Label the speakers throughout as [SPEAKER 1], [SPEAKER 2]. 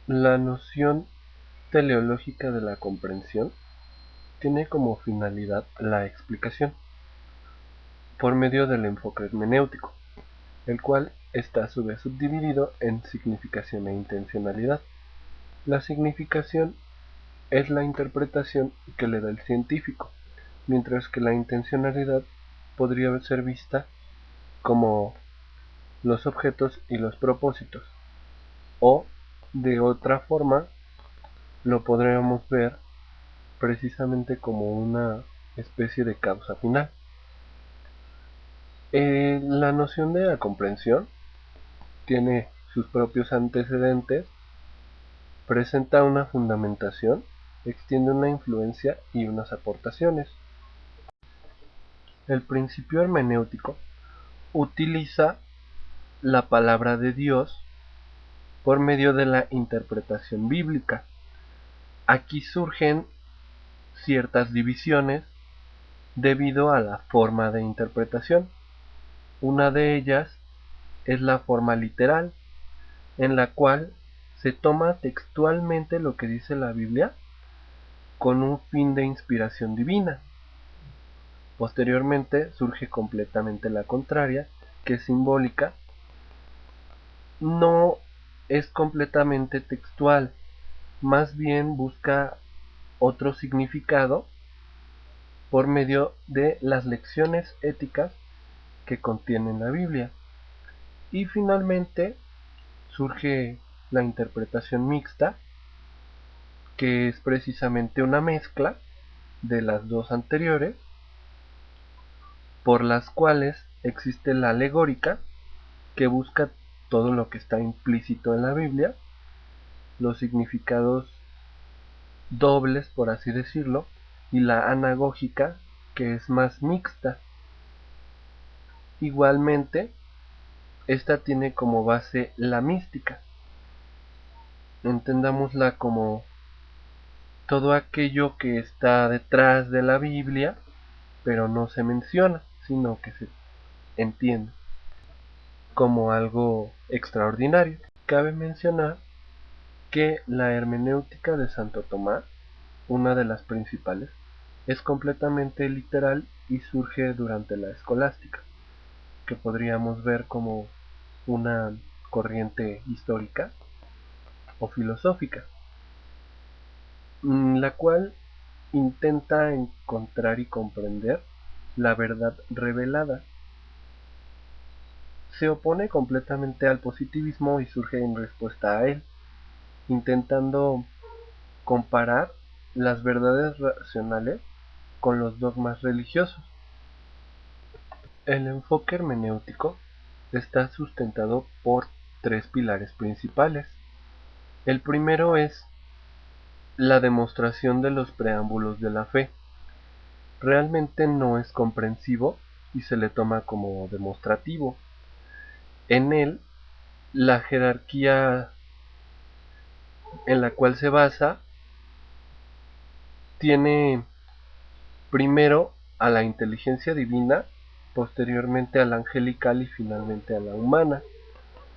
[SPEAKER 1] La noción teleológica de la comprensión tiene como finalidad la explicación, por medio del enfoque hermenéutico, el cual está a su vez subdividido en significación e intencionalidad. La significación es la interpretación que le da el científico, mientras que la intencionalidad podría ser vista como los objetos y los propósitos, o de otra forma lo podríamos ver precisamente como una especie de causa final. La noción de la comprensión tiene sus propios antecedentes, presenta una fundamentación, extiende una influencia y unas aportaciones. El principio hermenéutico utiliza la palabra de Dios por medio de la interpretación bíblica. Aquí surgen ciertas divisiones debido a la forma de interpretación. Una de ellas es la forma literal, en la cual se toma textualmente lo que dice la Biblia con un fin de inspiración divina. Posteriormente surge completamente la contraria, que es simbólica. No es completamente textual, más bien busca otro significado por medio de las lecciones éticas que contiene la Biblia. Y finalmente surge la interpretación mixta, que es precisamente una mezcla de las dos anteriores, por las cuales existe la alegórica, que busca todo lo que está implícito en la Biblia, los significados dobles, por así decirlo, y la anagógica, que es más mixta. Igualmente, esta tiene como base la mística. Entendámosla como todo aquello que está detrás de la Biblia, pero no se menciona, sino que se entiende como algo extraordinario. Cabe mencionar que la hermenéutica de Santo Tomás, una de las principales, es completamente literal y surge durante la escolástica, que podríamos ver como una corriente histórica o filosófica, la cual intenta encontrar y comprender la verdad revelada. Se opone completamente al positivismo y surge en respuesta a él, intentando comparar las verdades racionales con los dogmas religiosos. El enfoque hermenéutico está sustentado por tres pilares principales. El primero es la demostración de los preámbulos de la fe. Realmente no es comprensivo y se le toma como demostrativo. En él, la jerarquía en la cual se basa tiene primero a la inteligencia divina, posteriormente a la angelical y finalmente a la humana.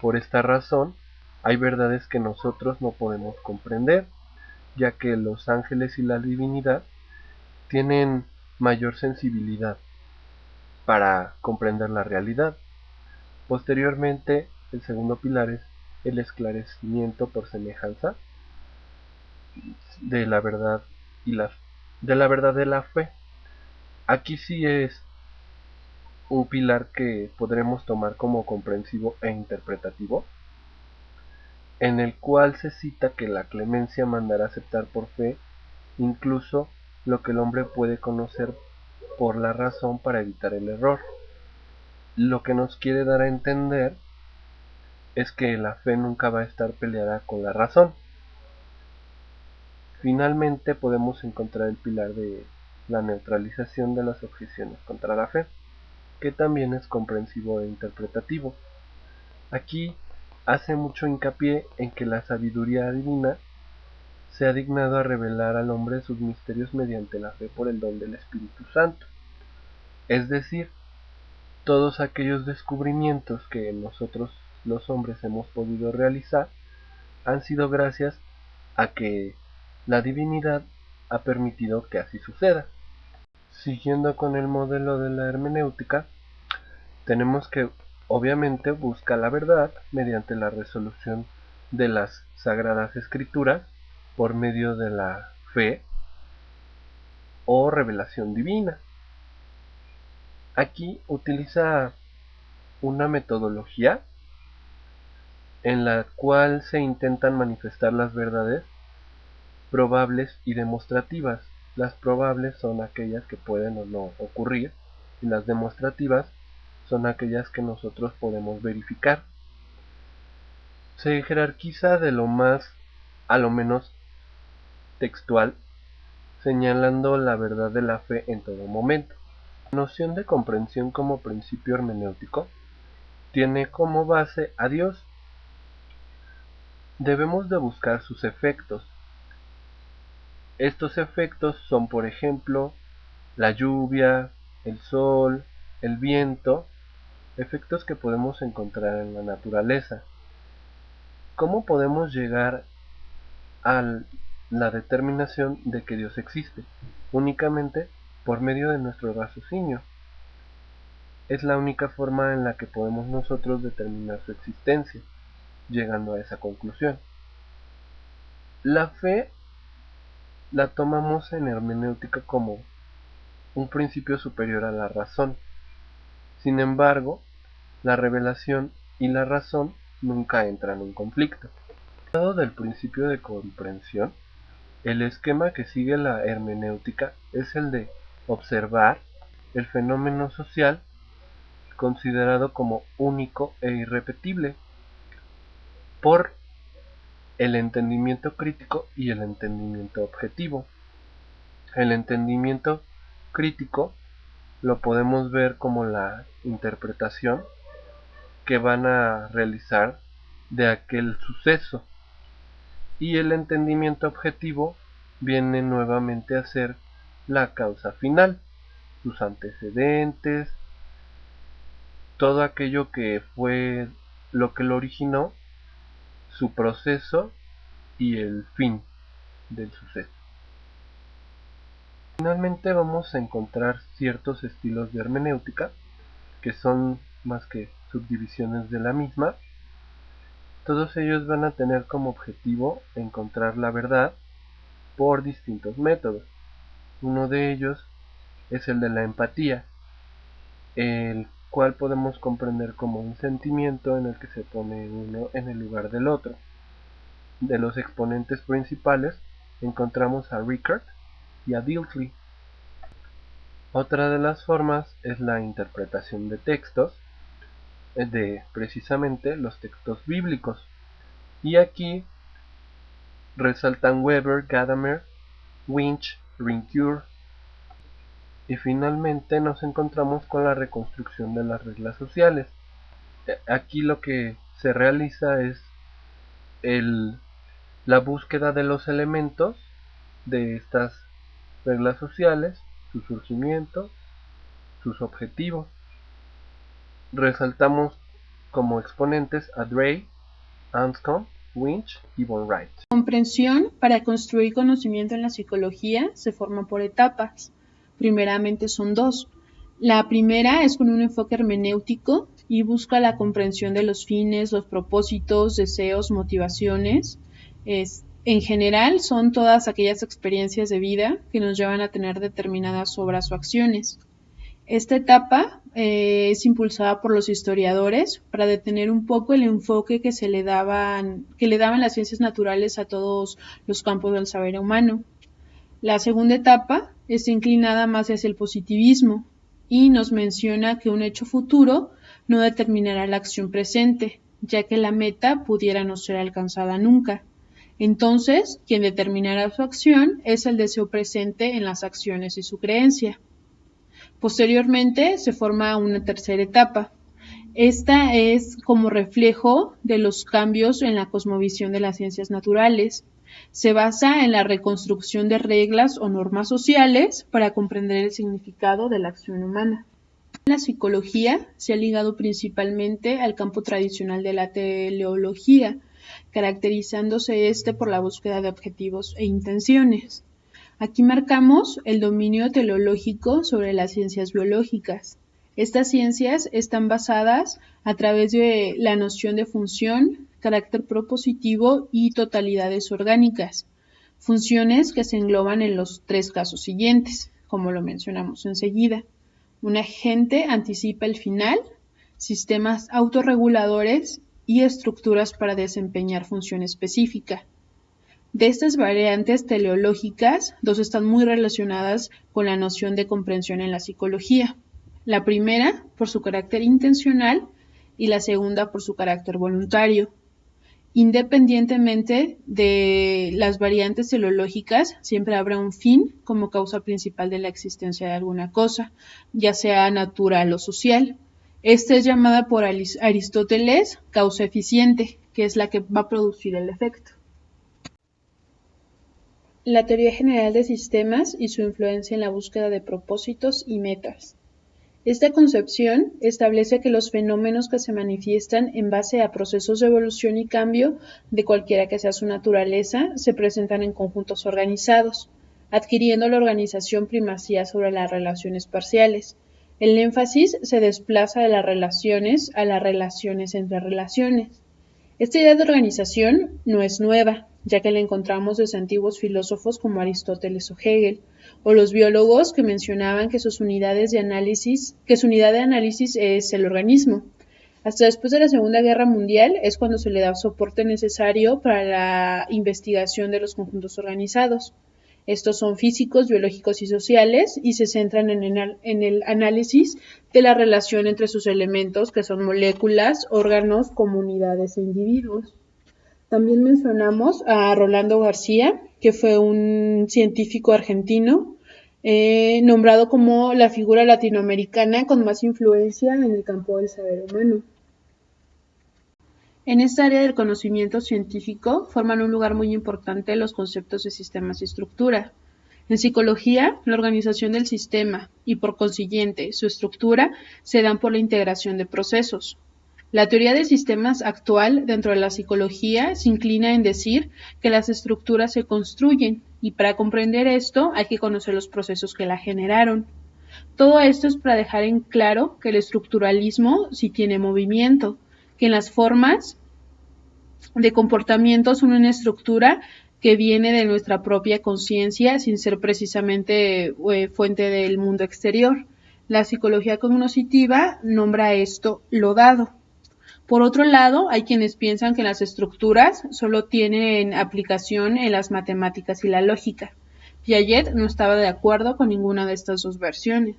[SPEAKER 1] Por esta razón, hay verdades que nosotros no podemos comprender, ya que los ángeles y la divinidad tienen mayor sensibilidad para comprender la realidad. Posteriormente, el segundo pilar es el esclarecimiento por semejanza de la verdad y de la verdad de la fe. Aquí sí es un pilar que podremos tomar como comprensivo e interpretativo, en el cual se cita que la clemencia mandará aceptar por fe incluso lo que el hombre puede conocer por la razón para evitar el error. Lo que nos quiere dar a entender es que la fe nunca va a estar peleada con la razón. Finalmente podemos encontrar el pilar de la neutralización de las objeciones contra la fe, que también es comprensivo e interpretativo. Aquí hace mucho hincapié en que la sabiduría divina se ha dignado a revelar al hombre sus misterios mediante la fe por el don del Espíritu Santo. Es decir, todos aquellos descubrimientos que nosotros los hombres hemos podido realizar han sido gracias a que la divinidad ha permitido que así suceda. Siguiendo con el modelo de la hermenéutica, tenemos que obviamente busca la verdad mediante la resolución de las sagradas escrituras por medio de la fe o revelación divina. Aquí utiliza una metodología en la cual se intentan manifestar las verdades probables y demostrativas. Las probables son aquellas que pueden o no ocurrir y las demostrativas son aquellas que nosotros podemos verificar. Se jerarquiza de lo más a lo menos textual, señalando la verdad de la fe en todo momento. La noción de comprensión como principio hermenéutico tiene como base a Dios. Debemos de buscar sus efectos. Estos efectos son, por ejemplo, la lluvia, el sol, el viento, efectos que podemos encontrar en la naturaleza. ¿Cómo podemos llegar a la determinación de que Dios existe? Únicamente por medio de nuestro raciocinio. Es la única forma en la que podemos nosotros determinar su existencia, llegando a esa conclusión. La fe la tomamos en hermenéutica como un principio superior a la razón. Sin embargo, la revelación y la razón nunca entran en conflicto. Dado del principio de comprensión, el esquema que sigue la hermenéutica es el de observar el fenómeno social considerado como único e irrepetible por el entendimiento crítico y el entendimiento objetivo. El entendimiento crítico lo podemos ver como la interpretación que van a realizar de aquel suceso, y el entendimiento objetivo viene nuevamente a ser la causa final, sus antecedentes, todo aquello que fue lo que lo originó, su proceso y el fin del suceso. Finalmente vamos a encontrar ciertos estilos de hermenéutica que son más que subdivisiones de la misma. Todos ellos van a tener como objetivo encontrar la verdad por distintos métodos. Uno de ellos es el de la empatía, el cual podemos comprender como un sentimiento en el que se pone uno en el lugar del otro. De los exponentes principales encontramos a Rickert y a Dilthey. Otra de las formas es la interpretación de textos, de precisamente los textos bíblicos. Y aquí resaltan Weber, Gadamer, Winch, Ricoeur. Y finalmente nos encontramos con la reconstrucción de las reglas sociales. Aquí lo que se realiza es la búsqueda de los elementos de estas reglas sociales, su surgimiento, sus objetivos. Resaltamos como exponentes a Drake, Anscombe, Winch y von Wright.
[SPEAKER 2] Comprensión para construir conocimiento en la psicología se forma por etapas. Primeramente son dos. La primera es con un enfoque hermenéutico y busca la comprensión de los fines, los propósitos, deseos, motivaciones. En general son todas aquellas experiencias de vida que nos llevan a tener determinadas obras o acciones. Esta etapa es impulsada por los historiadores para detener un poco el enfoque que le daban las ciencias naturales a todos los campos del saber humano. La segunda etapa está inclinada más hacia el positivismo y nos menciona que un hecho futuro no determinará la acción presente, ya que la meta pudiera no ser alcanzada nunca. Entonces, quien determinará su acción es el deseo presente en las acciones y su creencia. Posteriormente se forma una tercera etapa. Esta es como reflejo de los cambios en la cosmovisión de las ciencias naturales. Se basa en la reconstrucción de reglas o normas sociales para comprender el significado de la acción humana. La psicología se ha ligado principalmente al campo tradicional de la teleología, caracterizándose por la búsqueda de objetivos e intenciones. Aquí marcamos el dominio teleológico sobre las ciencias biológicas. Estas ciencias están basadas a través de la noción de función, carácter propositivo y totalidades orgánicas, funciones que se engloban en los tres casos siguientes, como lo mencionamos enseguida. Un agente anticipa el final, sistemas autorreguladores y estructuras para desempeñar función específica. De estas variantes teleológicas, dos están muy relacionadas con la noción de comprensión en la psicología. La primera por su carácter intencional y la segunda por su carácter voluntario. Independientemente de las variantes teleológicas, siempre habrá un fin como causa principal de la existencia de alguna cosa, ya sea natural o social. Esta es llamada por Aristóteles causa eficiente, que es la que va a producir el efecto. La teoría general de sistemas y su influencia en la búsqueda de propósitos y metas. Esta concepción establece que los fenómenos que se manifiestan en base a procesos de evolución y cambio, de cualquiera que sea su naturaleza, se presentan en conjuntos organizados, adquiriendo la organización primacía sobre las relaciones parciales. El énfasis se desplaza de las relaciones a las relaciones entre relaciones. Esta idea de organización no es nueva, ya que la encontramos desde antiguos filósofos como Aristóteles o Hegel, o los biólogos que mencionaban que su unidad de análisis es el organismo. Hasta después de la Segunda Guerra Mundial es cuando se le da soporte necesario para la investigación de los conjuntos organizados. Estos son físicos, biológicos y sociales y se centran en el análisis de la relación entre sus elementos, que son moléculas, órganos, comunidades e individuos. También mencionamos a Rolando García, que fue un científico argentino, nombrado como la figura latinoamericana con más influencia en el campo del saber humano. En esta área del conocimiento científico forman un lugar muy importante los conceptos de sistemas y estructura. En psicología, la organización del sistema y, por consiguiente, su estructura se dan por la integración de procesos. La teoría de sistemas actual dentro de la psicología se inclina en decir que las estructuras se construyen y para comprender esto hay que conocer los procesos que la generaron. Todo esto es para dejar en claro que el estructuralismo sí tiene movimiento, que en las formas de comportamiento son una estructura que viene de nuestra propia conciencia sin ser precisamente fuente del mundo exterior. La psicología cognitiva nombra esto lo dado. Por otro lado, hay quienes piensan que las estructuras solo tienen aplicación en las matemáticas y la lógica. Piaget no estaba de acuerdo con ninguna de estas dos versiones.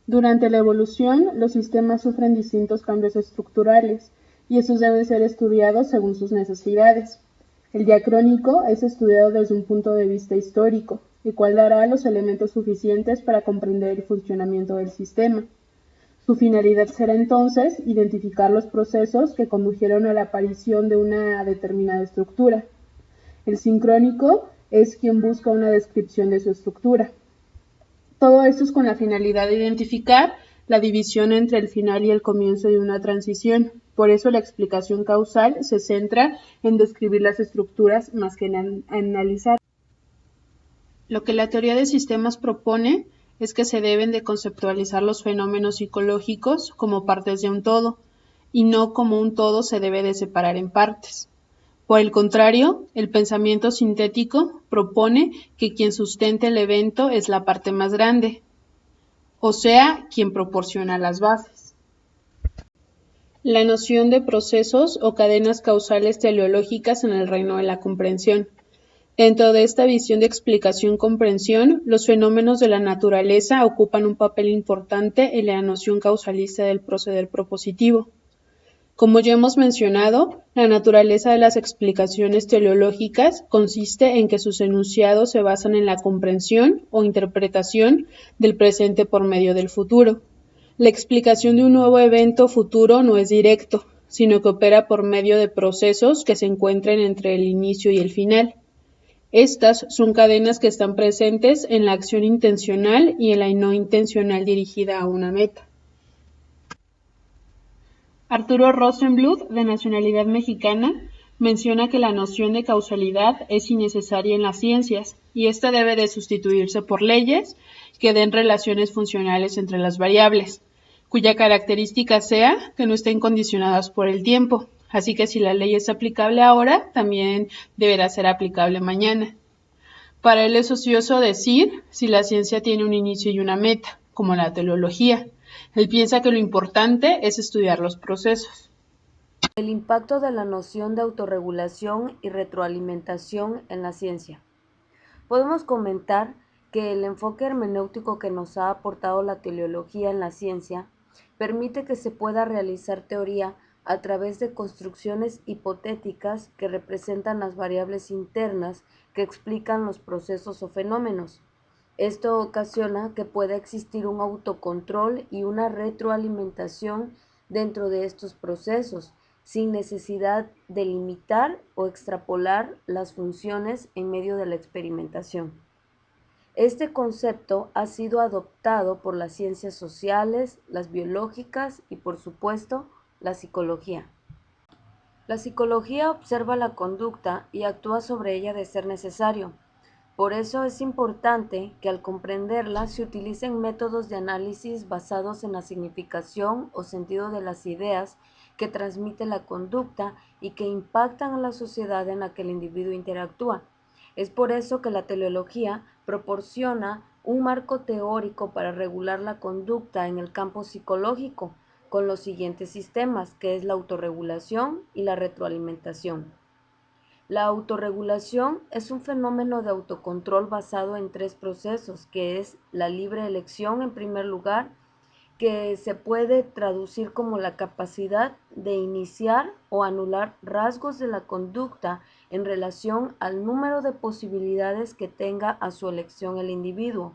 [SPEAKER 2] Durante la evolución, los sistemas sufren distintos cambios estructurales y estos deben ser estudiados según sus necesidades. El diacrónico es estudiado desde un punto de vista histórico, el cual dará los elementos suficientes para comprender el funcionamiento del sistema. Su finalidad será entonces identificar los procesos que condujeron a la aparición de una determinada estructura. El sincrónico es quien busca una descripción de su estructura. Todo esto es con la finalidad de identificar la división entre el final y el comienzo de una transición. Por eso la explicación causal se centra en describir las estructuras más que en analizar. Lo que la teoría de sistemas propone es que se deben de conceptualizar los fenómenos psicológicos como partes de un todo, y no como un todo se debe de separar en partes. Por el contrario, el pensamiento sintético propone que quien sustenta el evento es la parte más grande, o sea, quien proporciona las bases. La noción de procesos o cadenas causales teleológicas en el reino de la comprensión. Dentro de esta visión de explicación-comprensión, los fenómenos de la naturaleza ocupan un papel importante en la noción causalista del proceder propositivo. Como ya hemos mencionado, la naturaleza de las explicaciones teleológicas consiste en que sus enunciados se basan en la comprensión o interpretación del presente por medio del futuro. La explicación de un nuevo evento futuro no es directo, sino que opera por medio de procesos que se encuentran entre el inicio y el final. Estas son cadenas que están presentes en la acción intencional y en la no intencional dirigida a una meta. Arturo Rosenbluth, de nacionalidad mexicana, menciona que la noción de causalidad es innecesaria en las ciencias y esta debe de sustituirse por leyes que den relaciones funcionales entre las variables, cuya característica sea que no estén condicionadas por el tiempo. Así que si la ley es aplicable ahora, también deberá ser aplicable mañana. Para él es ocioso decir si la ciencia tiene un inicio y una meta, como la teleología. Él piensa que lo importante es estudiar los procesos.
[SPEAKER 3] El impacto de la noción de autorregulación y retroalimentación en la ciencia. Podemos comentar que el enfoque hermenéutico que nos ha aportado la teleología en la ciencia permite que se pueda realizar teoría a través de construcciones hipotéticas que representan las variables internas que explican los procesos o fenómenos. Esto ocasiona que pueda existir un autocontrol y una retroalimentación dentro de estos procesos, sin necesidad de limitar o extrapolar las funciones en medio de la experimentación. Este concepto ha sido adoptado por las ciencias sociales, las biológicas y, por supuesto, la psicología. La psicología observa la conducta y actúa sobre ella de ser necesario. Por eso es importante que al comprenderla se utilicen métodos de análisis basados en la significación o sentido de las ideas que transmite la conducta y que impactan a la sociedad en la que el individuo interactúa. Es por eso que la teleología proporciona un marco teórico para regular la conducta en el campo psicológico, con los siguientes sistemas, que es la autorregulación y la retroalimentación. La autorregulación es un fenómeno de autocontrol basado en tres procesos, que es la libre elección en primer lugar, que se puede traducir como la capacidad de iniciar o anular rasgos de la conducta en relación al número de posibilidades que tenga a su elección el individuo.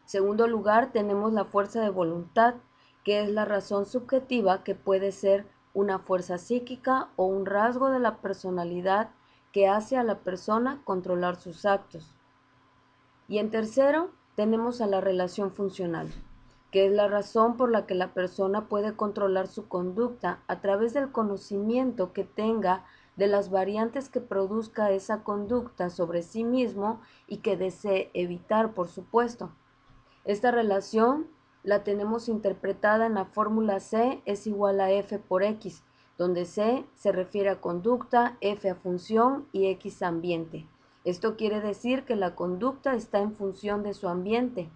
[SPEAKER 3] En segundo lugar, tenemos la fuerza de voluntad, que es la razón subjetiva que puede ser una fuerza psíquica o un rasgo de la personalidad que hace a la persona controlar sus actos. Y en tercero, tenemos a la relación funcional, que es la razón por la que la persona puede controlar su conducta a través del conocimiento que tenga de las variantes que produzca esa conducta sobre sí mismo y que desee evitar, por supuesto. Esta relación la tenemos interpretada en la fórmula C es igual a F por X, donde C se refiere a conducta, F a función y X a ambiente. Esto quiere decir que la conducta está en función de su ambiente,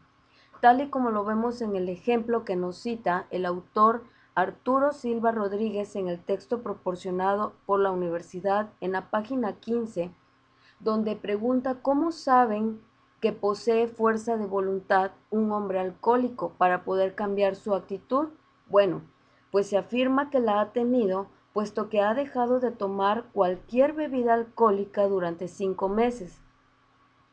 [SPEAKER 3] tal y como lo vemos en el ejemplo que nos cita el autor Arturo Silva Rodríguez en el texto proporcionado por la universidad en la página 15, donde pregunta cómo saben que posee fuerza de voluntad un hombre alcohólico para poder cambiar su actitud. Bueno, pues se afirma que la ha tenido puesto que ha dejado de tomar cualquier bebida alcohólica durante 5 meses.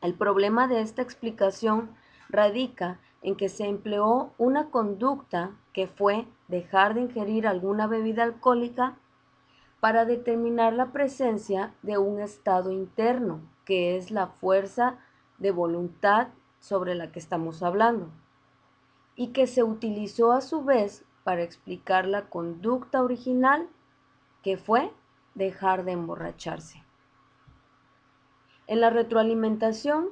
[SPEAKER 3] El problema de esta explicación radica en que se empleó una conducta que fue dejar de ingerir alguna bebida alcohólica para determinar la presencia de un estado interno, que es la fuerza de voluntad sobre la que estamos hablando, y que se utilizó a su vez para explicar la conducta original, que fue dejar de emborracharse. En la retroalimentación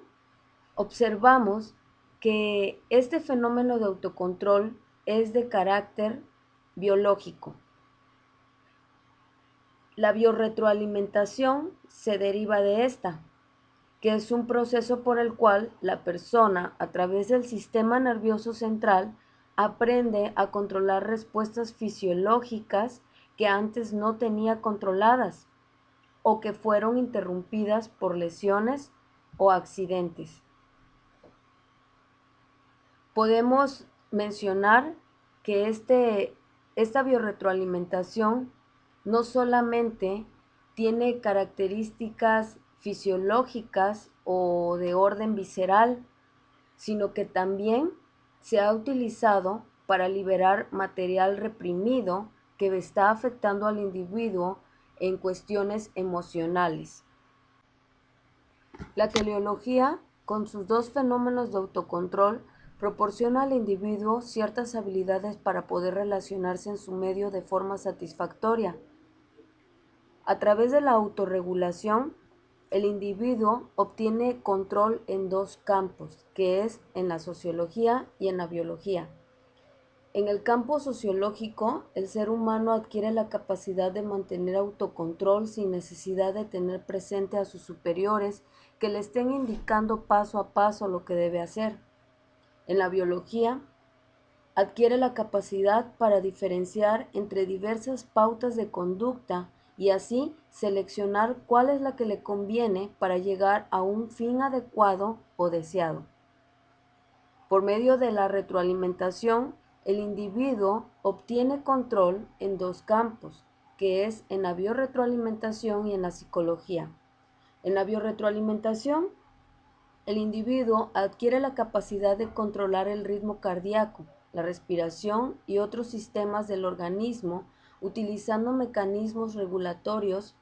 [SPEAKER 3] observamos que este fenómeno de autocontrol es de carácter biológico. La biorretroalimentación se deriva de esta, que es un proceso por el cual la persona, a través del sistema nervioso central, aprende a controlar respuestas fisiológicas que antes no tenía controladas o que fueron interrumpidas por lesiones o accidentes. Podemos mencionar que esta biorretroalimentación no solamente tiene características fisiológicas o de orden visceral, sino que también se ha utilizado para liberar material reprimido que está afectando al individuo en cuestiones emocionales. La teleología, con sus dos fenómenos de autocontrol, Proporciona al individuo ciertas habilidades para poder relacionarse en su medio de forma satisfactoria. A través de la autorregulación, el individuo obtiene control en dos campos, que es en la sociología y en la biología. En el campo sociológico, el ser humano adquiere la capacidad de mantener autocontrol sin necesidad de tener presente a sus superiores que le estén indicando paso a paso lo que debe hacer. En la biología, adquiere la capacidad para diferenciar entre diversas pautas de conducta y así seleccionar cuál es la que le conviene para llegar a un fin adecuado o deseado. Por medio de la retroalimentación, el individuo obtiene control en dos campos, que es en la biorretroalimentación y en la psicología. En la biorretroalimentación, el individuo adquiere la capacidad de controlar el ritmo cardíaco, la respiración y otros sistemas del organismo utilizando mecanismos regulatorios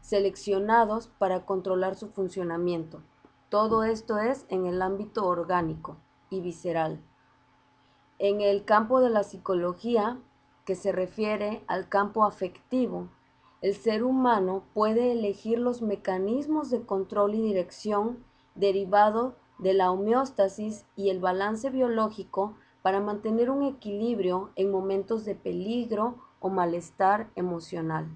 [SPEAKER 3] seleccionados para controlar su funcionamiento. Todo esto es en el ámbito orgánico y visceral. En el campo de la psicología, que se refiere al campo afectivo, el ser humano puede elegir los mecanismos de control y dirección derivado de la homeostasis y el balance biológico para mantener un equilibrio en momentos de peligro o malestar emocional.